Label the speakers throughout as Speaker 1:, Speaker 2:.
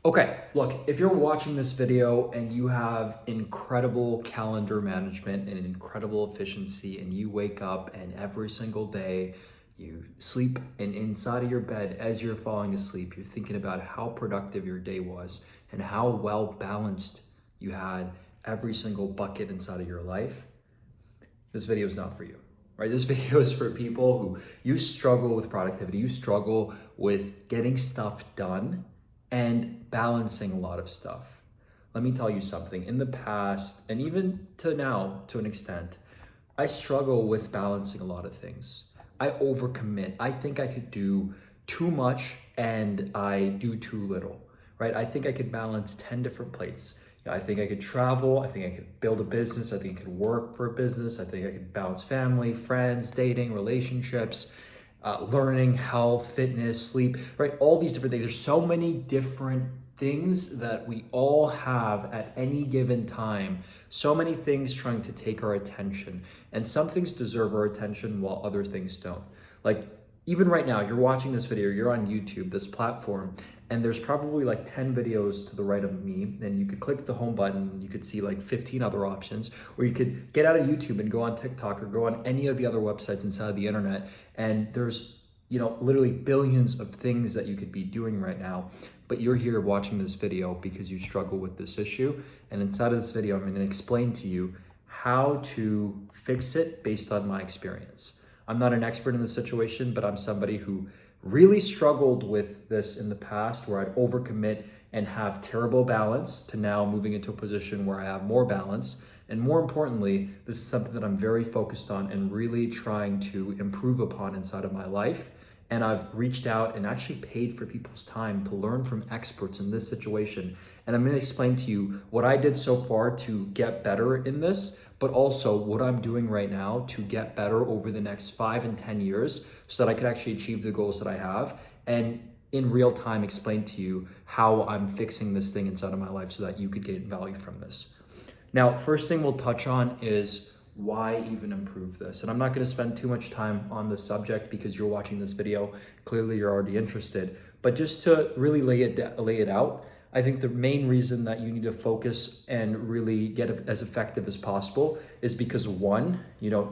Speaker 1: Okay, look, if you're watching this video and you have incredible calendar management and incredible efficiency, and you wake up and every single day you sleep and inside of your bed as you're falling asleep, you're thinking about how productive your day was and how well balanced you had every single bucket inside of your life, this video is not for you, right? This video is for people who you struggle with productivity, you struggle with getting stuff done and balancing a lot of stuff. Let me tell you something. In the past, and even to now to an extent, I struggle with balancing a lot of things. I overcommit. I think I could do too much and I do too little, right? I think I could balance 10 different plates. I think I could travel. I think I could build a business. I think I could work for a business. I think I could balance family, friends, dating, relationships, learning, health, fitness, sleep, right? All these different things. There's so many different things that we all have at any given time. So many things trying to take our attention. And some things deserve our attention while other things don't. Like, even right now, you're watching this video, you're on YouTube, this platform, and there's probably like 10 videos to the right of me, and you could click the home button, you could see like 15 other options, or you could get out of YouTube and go on TikTok or go on any of the other websites inside the internet, and there's, literally billions of things that you could be doing right now, but you're here watching this video because you struggle with this issue, and inside of this video, I'm going to explain to you how to fix it based on my experience. I'm not an expert in this situation, but I'm somebody who really struggled with this in the past where I'd overcommit and have terrible balance to now moving into a position where I have more balance. And more importantly, this is something that I'm very focused on and really trying to improve upon inside of my life. And I've reached out and actually paid for people's time to learn from experts in this situation. And I'm going to explain to you what I did so far to get better in this, but also what I'm doing right now to get better over the next 5 and 10 years so that I could actually achieve the goals that I have. And in real time, explain to you how I'm fixing this thing inside of my life so that you could get value from this. Now, first thing we'll touch on is why even improve this? And I'm not going to spend too much time on this subject because you're watching this video. Clearly, you're already interested. But just to really lay it out, I think the main reason that you need to focus and really get as effective as possible is because one,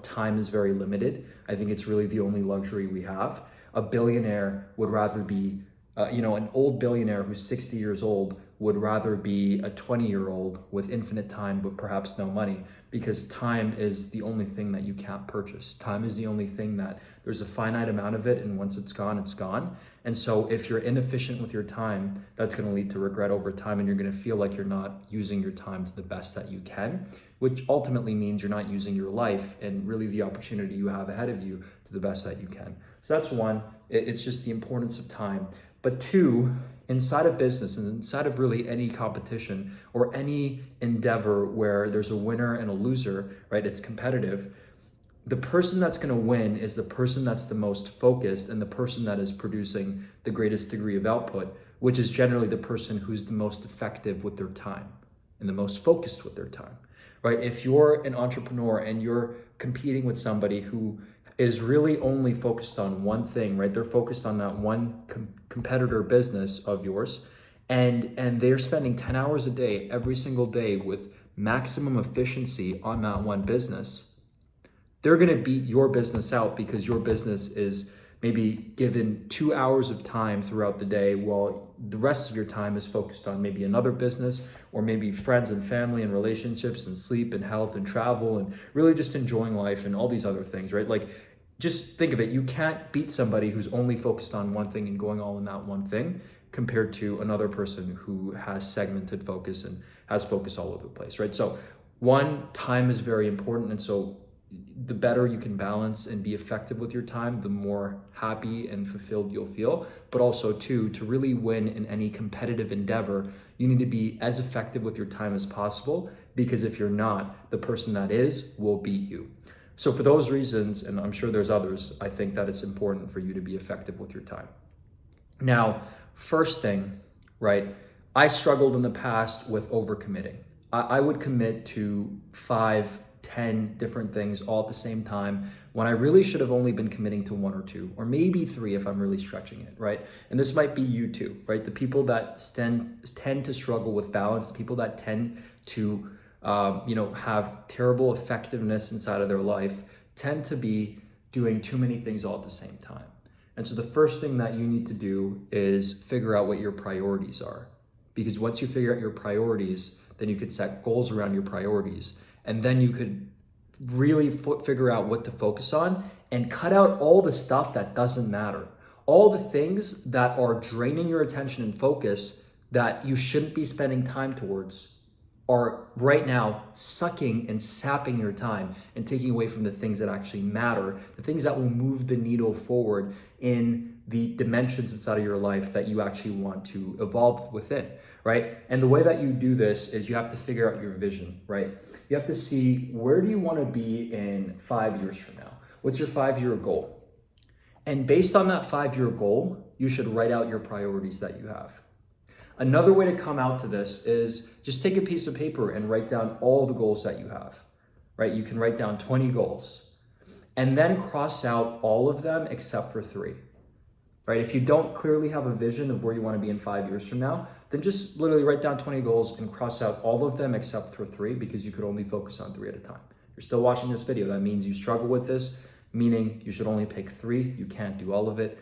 Speaker 1: time is very limited. I think it's really the only luxury we have. A billionaire would rather be, an old billionaire who's 60 years old would rather be a 20-year-old with infinite time, but perhaps no money, because time is the only thing that you can't purchase. Time is the only thing that there's a finite amount of it, and once it's gone, it's gone. And so if you're inefficient with your time, that's going to lead to regret over time, and you're going to feel like you're not using your time to the best that you can, which ultimately means you're not using your life and really the opportunity you have ahead of you to the best that you can. So that's one, it's just the importance of time. But two, inside of business and inside of really any competition or any endeavor where there's a winner and a loser, right? It's competitive. The person that's going to win is the person that's the most focused and the person that is producing the greatest degree of output, which is generally the person who's the most effective with their time and the most focused with their time, right? If you're an entrepreneur and you're competing with somebody who is really only focused on one thing, right? They're focused on that one competitor business of yours, and they're spending 10 hours a day, every single day with maximum efficiency on that one business. They're gonna beat your business out because your business is maybe given 2 hours of time throughout the day while the rest of your time is focused on maybe another business or maybe friends and family and relationships and sleep and health and travel and really just enjoying life and all these other things, right? Like, just think of it. You can't beat somebody who's only focused on one thing and going all in that one thing compared to another person who has segmented focus and has focus all over the place, right? So one, time is very important. And so the better you can balance and be effective with your time, the more happy and fulfilled you'll feel. But also two, to really win in any competitive endeavor, you need to be as effective with your time as possible, because if you're not, the person that is will beat you. So for those reasons, and I'm sure there's others, I think that it's important for you to be effective with your time. Now, first thing, right? I struggled in the past with overcommitting. I would commit to 5, 10 different things all at the same time when I really should have only been committing to 1 or 2, or maybe 3 if I'm really stretching it, right? And this might be you too, right? The people that tend to struggle with balance, the people that tend to have terrible effectiveness inside of their life tend to be doing too many things all at the same time. And so the first thing that you need to do is figure out what your priorities are. Because once you figure out your priorities, then you could set goals around your priorities. And then you could really figure out what to focus on and cut out all the stuff that doesn't matter. All the things that are draining your attention and focus that you shouldn't be spending time towards are right now sucking and sapping your time and taking away from the things that actually matter, the things that will move the needle forward in the dimensions inside of your life that you actually want to evolve within, right? And the way that you do this is you have to figure out your vision, right? You have to see, where do you want to be in 5 years from now? What's your 5-year goal? And based on that 5-year goal, you should write out your priorities that you have. Another way to come out to this is just take a piece of paper and write down all the goals that you have, right? You can write down 20 goals and then cross out all of them except for 3, right? If you don't clearly have a vision of where you want to be in 5 years from now, then just literally write down 20 goals and cross out all of them except for 3, because you could only focus on 3 at a time. You're still watching this video. That means you struggle with this, meaning you should only pick 3. You can't do all of it.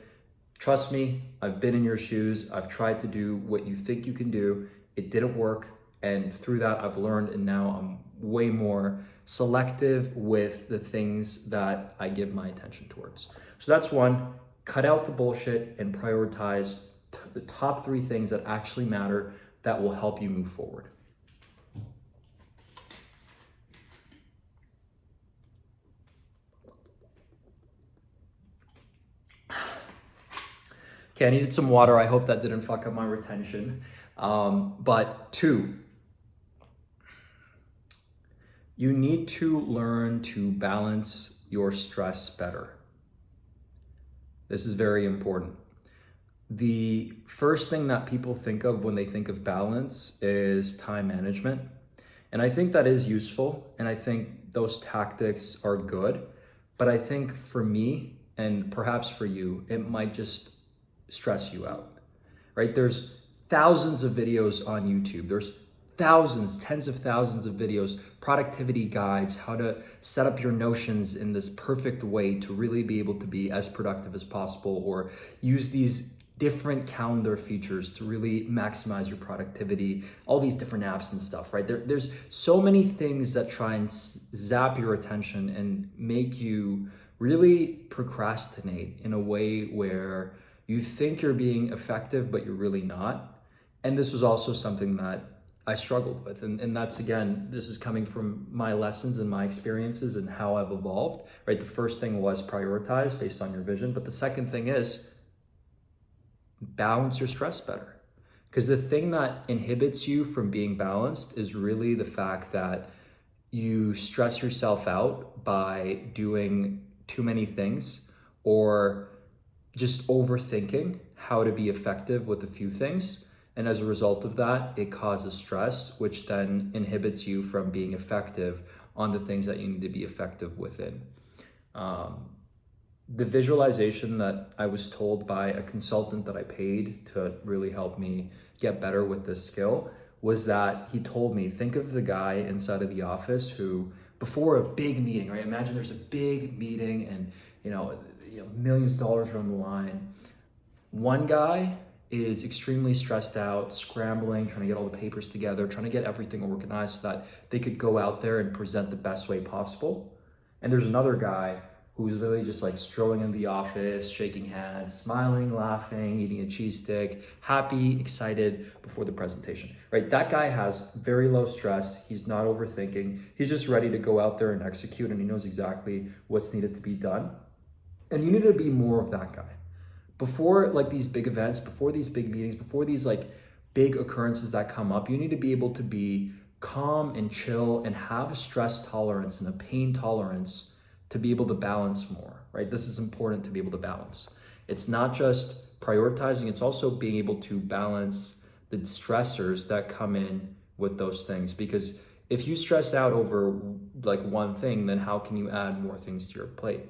Speaker 1: Trust me, I've been in your shoes. I've tried to do what you think you can do. It didn't work. And through that, I've learned, and now I'm way more selective with the things that I give my attention towards. So that's one. Cut out the bullshit and prioritize the top 3 things that actually matter that will help you move forward. Okay, I needed some water. I hope that didn't fuck up my retention. But 2, you need to learn to balance your stress better. This is very important. The first thing that people think of when they think of balance is time management. And I think that is useful. And I think those tactics are good. But I think for me, and perhaps for you, it might just stress you out, right? There's thousands of videos on YouTube. There's thousands, tens of thousands of videos, productivity guides, how to set up your Notions in this perfect way to really be able to be as productive as possible, or use these different calendar features to really maximize your productivity, all these different apps and stuff, right? There's so many things that try and zap your attention and make you really procrastinate in a way where you think you're being effective, but you're really not. And this was also something that I struggled with. And that's, again, this is coming from my lessons and my experiences and how I've evolved, right? The first thing was prioritize based on your vision. But the second thing is balance your stress better. Because the thing that inhibits you from being balanced is really the fact that you stress yourself out by doing too many things, or just overthinking how to be effective with a few things. And as a result of that, it causes stress, which then inhibits you from being effective on the things that you need to be effective within. The visualization that I was told by a consultant that I paid to really help me get better with this skill was that he told me, think of the guy inside of the office who, before a big meeting, right? Imagine there's a big meeting and, millions of dollars are on the line. One guy is extremely stressed out, scrambling, trying to get all the papers together, trying to get everything organized so that they could go out there and present the best way possible. And there's another guy who's literally just like strolling in the office, shaking hands, smiling, laughing, eating a cheese stick, happy, excited before the presentation, right? That guy has very low stress. He's not overthinking. He's just ready to go out there and execute, and he knows exactly what's needed to be done. And you need to be more of that guy. Before like these big events, before these big meetings, before these like big occurrences that come up, you need to be able to be calm and chill and have a stress tolerance and a pain tolerance to be able to balance more, right? This is important to be able to balance. It's not just prioritizing, it's also being able to balance the stressors that come in with those things. Because if you stress out over like one thing, then how can you add more things to your plate?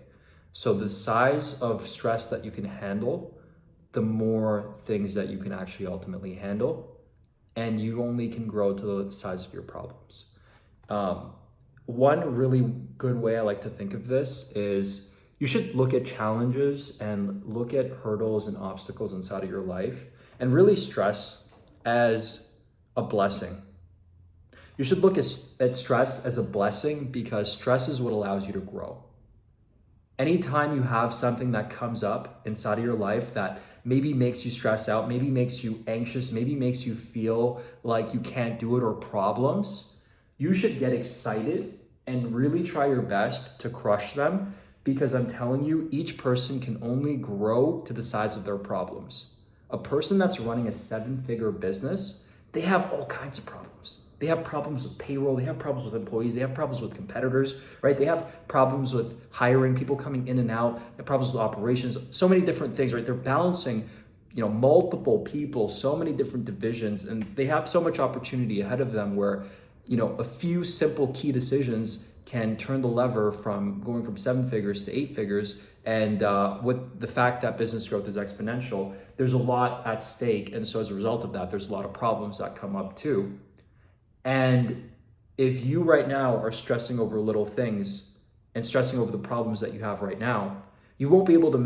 Speaker 1: So the size of stress that you can handle, the more things that you can actually ultimately handle, and you only can grow to the size of your problems. One really good way I like to think of this is you should look at challenges and look at hurdles and obstacles inside of your life and really stress as a blessing. You should look at stress as a blessing because stress is what allows you to grow. Anytime you have something that comes up inside of your life that maybe makes you stress out, maybe makes you anxious, maybe makes you feel like you can't do it or problems, you should get excited and really try your best to crush them because I'm telling you, each person can only grow to the size of their problems. A person that's running a 7-figure business, they have all kinds of problems. They have problems with payroll, they have problems with employees, they have problems with competitors, right? They have problems with hiring, people coming in and out, they have problems with operations, so many different things, right? They're balancing, multiple people, so many different divisions, and they have so much opportunity ahead of them where, a few simple key decisions can turn the lever from going from 7 figures to 8 figures. And with the fact that business growth is exponential, there's a lot at stake. And so as a result of that, there's a lot of problems that come up too. And if you right now are stressing over little things and stressing over the problems that you have right now, you won't be able to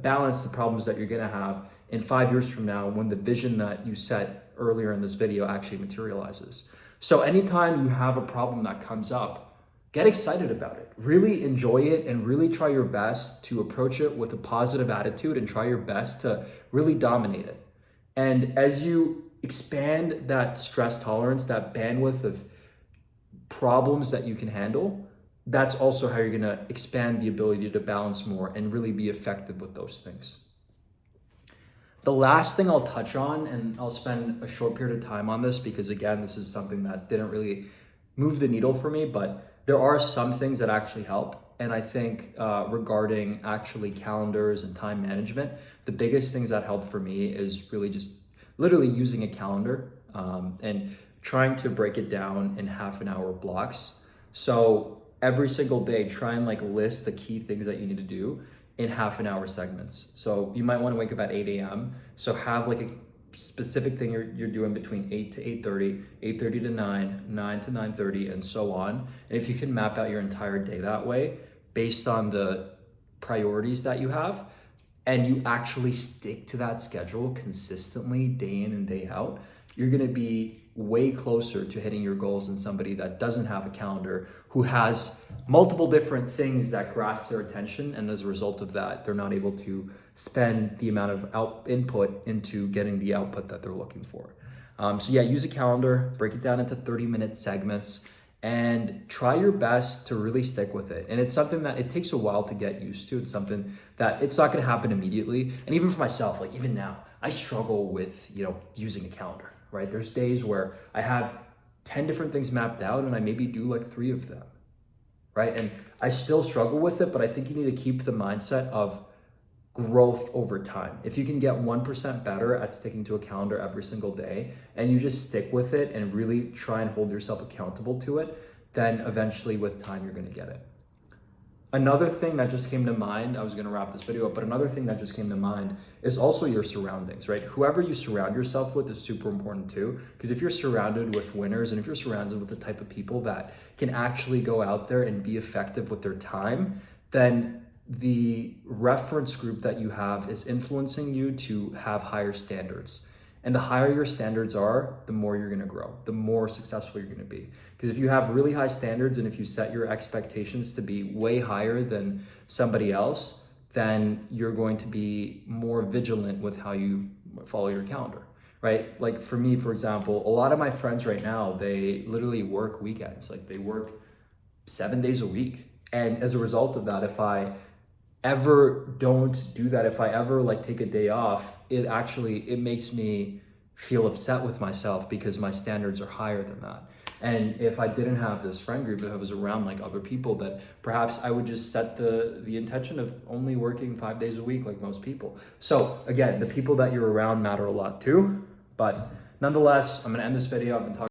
Speaker 1: balance the problems that you're gonna have in 5 years from now when the vision that you set earlier in this video actually materializes. So anytime you have a problem that comes up, get excited about it. Really enjoy it and really try your best to approach it with a positive attitude and try your best to really dominate it. And as you expand that stress tolerance, that bandwidth of problems that you can handle, that's also how you're gonna expand the ability to balance more and really be effective with those things. The last thing I'll touch on, and I'll spend a short period of time on this because again, this is something that didn't really move the needle for me, but there are some things that actually help. And I think regarding actually calendars and time management, the biggest things that help for me is really just literally using a calendar and trying to break it down in half-an-hour blocks. So every single day, try and list the key things that you need to do in half-an-hour segments. So you might want to wake up at 8 a.m. So have a specific thing you're doing between 8 to 8:30, 8:30 to 9, 9 to 9:30, and so on. And if you can map out your entire day that way, based on the priorities that you have, and you actually stick to that schedule consistently day in and day out, you're gonna be way closer to hitting your goals than somebody that doesn't have a calendar, who has multiple different things that grasp their attention, and as a result of that, they're not able to spend the amount of input into getting the output that they're looking for. So yeah, use a calendar, break it down into 30-minute segments, and try your best to really stick with it. And it's something that it takes a while to get used to. It's something that it's not gonna happen immediately. And even for myself, even now, I struggle with, using a calendar, right? There's days where I have 10 different things mapped out and I maybe do 3 of them, right? And I still struggle with it, but I think you need to keep the mindset of growth over time. If you can get 1% better at sticking to a calendar every single day and you just stick with it and really try and hold yourself accountable to it, then eventually with time, you're gonna get it. Another thing that just came to mind, I was gonna wrap this video up, but another thing that just came to mind is also your surroundings, right? Whoever you surround yourself with is super important too, because if you're surrounded with winners and if you're surrounded with the type of people that can actually go out there and be effective with their time, then the reference group that you have is influencing you to have higher standards. And the higher your standards are, the more you're gonna grow, the more successful you're gonna be. Because if you have really high standards and if you set your expectations to be way higher than somebody else, then you're going to be more vigilant with how you follow your calendar, right? For me, for example, a lot of my friends right now, they literally work weekends. They work 7 days a week. And as a result of that, if I ever don't do that, if I ever take a day off, it makes me feel upset with myself because my standards are higher than that. And if I didn't have this friend group, if I was around other people, that perhaps I would just set the intention of only working 5 days a week like most people. So again, the people that you're around matter a lot too, but nonetheless, I'm gonna end this video. I've been talking